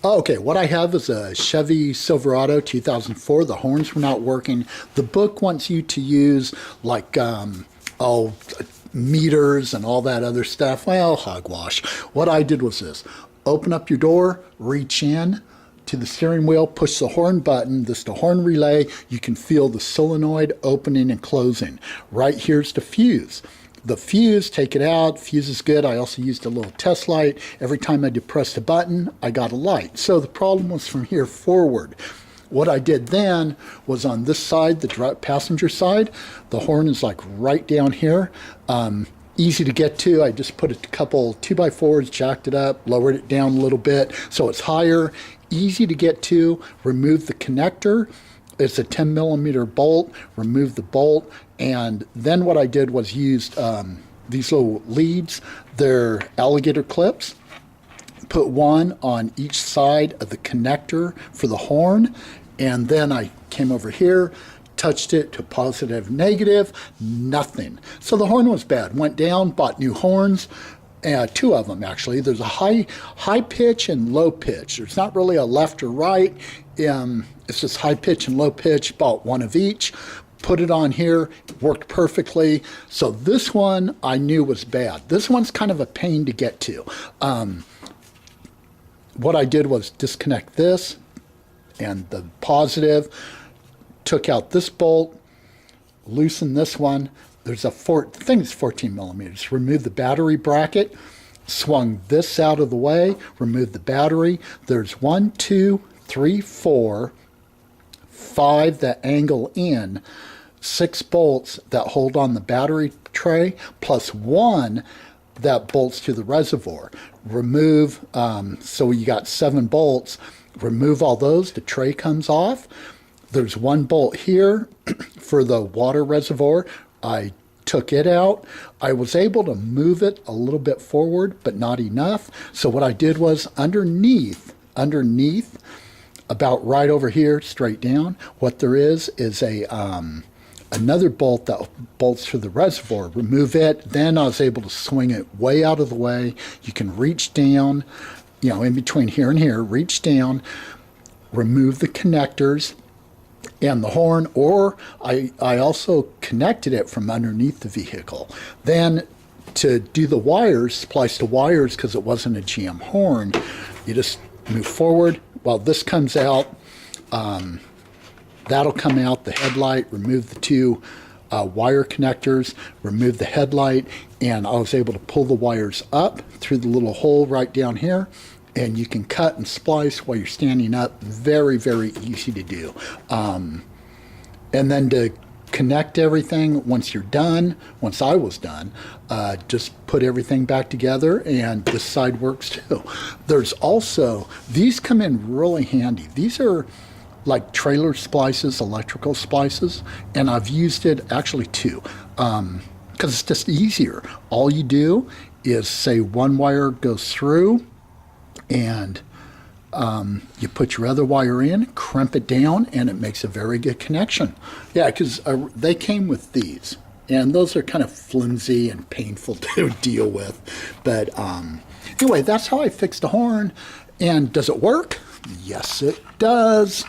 Okay, what I have is a Chevy Silverado 2004. The horns were not working. The book wants you to use like, meters and all that other stuff. Well, hogwash. What I did was this. Open up your door, reach in to the steering wheel, push the horn button. This is the horn relay. You can feel the solenoid opening and closing. Right here's the fuse. The fuse, take it out, fuse is good. I also used a little test light. Every time I depressed a button, I got a light. So the problem was from here forward. What I did then was on this side, the passenger side, the horn is like right down here. Easy to get to. I just put a couple 2x4s, jacked it up, lowered it down a little bit so it's higher. Easy to get to. Remove the connector. It's a 10 millimeter bolt. Remove the bolt. And then what I did was used these little leads. They're alligator clips. Put one on each side of the connector for the horn. And then I came over here, touched it to positive, negative, nothing. So the horn was bad. Went down, bought new horns. Two of them actually. There's a high pitch and low pitch. There's not really a left or right. It's just high pitch and low pitch. Bought one of each. Put it on here. Worked perfectly. So this one I knew was bad. This one's kind of a pain to get to. What I did was disconnect this and the positive. Took out this bolt. Loosen this one. There's a thing that's 14 millimeters. Remove the battery bracket. Swung this out of the way. Remove the battery. There's 1, 2, 3, 4, 5 that angle in. 6 bolts that hold on the battery tray, plus 1 that bolts to the reservoir. Remove, so you got 7 bolts. Remove all those. The tray comes off. There's 1 bolt here for the water reservoir. I took it out. I was able to move it a little bit forward, but not enough. So what I did was underneath, about right over here, straight down, what there is a another bolt that bolts to the reservoir. Remove it. Then I was able to swing it way out of the way. You can reach down, you know, in between here and here, reach down, remove the connectors and the horn, or I also connected it from underneath the vehicle. Then to do the wires, splice the wires because it wasn't a GM horn, you just move forward. While this comes out, that'll come out, the headlight, remove the 2 wire connectors, remove the headlight, and I was able to pull the wires up through the little hole right down here. And you can cut and splice while you're standing up. Very, very easy to do. And then to connect everything, once you're done, once I was done, just put everything back together, and this side works too. There's also, these come in really handy. These are like trailer splices, electrical splices, and I've used it, actually 2, because it's just easier. All you do is say one wire goes through, and you put your other wire in, crimp it down, and it makes a very good connection. Yeah, because they came with these, and those are kind of flimsy and painful to deal with. But anyway, that's how I fixed the horn. And does it work? Yes, it does.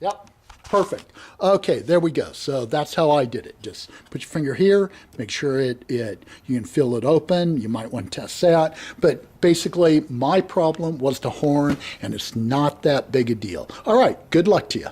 Yep. Perfect. Okay, there we go. So that's how I did it. Just put your finger here, make sure you can feel it open. You might want to test that. But basically, my problem was the horn, and it's not that big a deal. All right, good luck to you.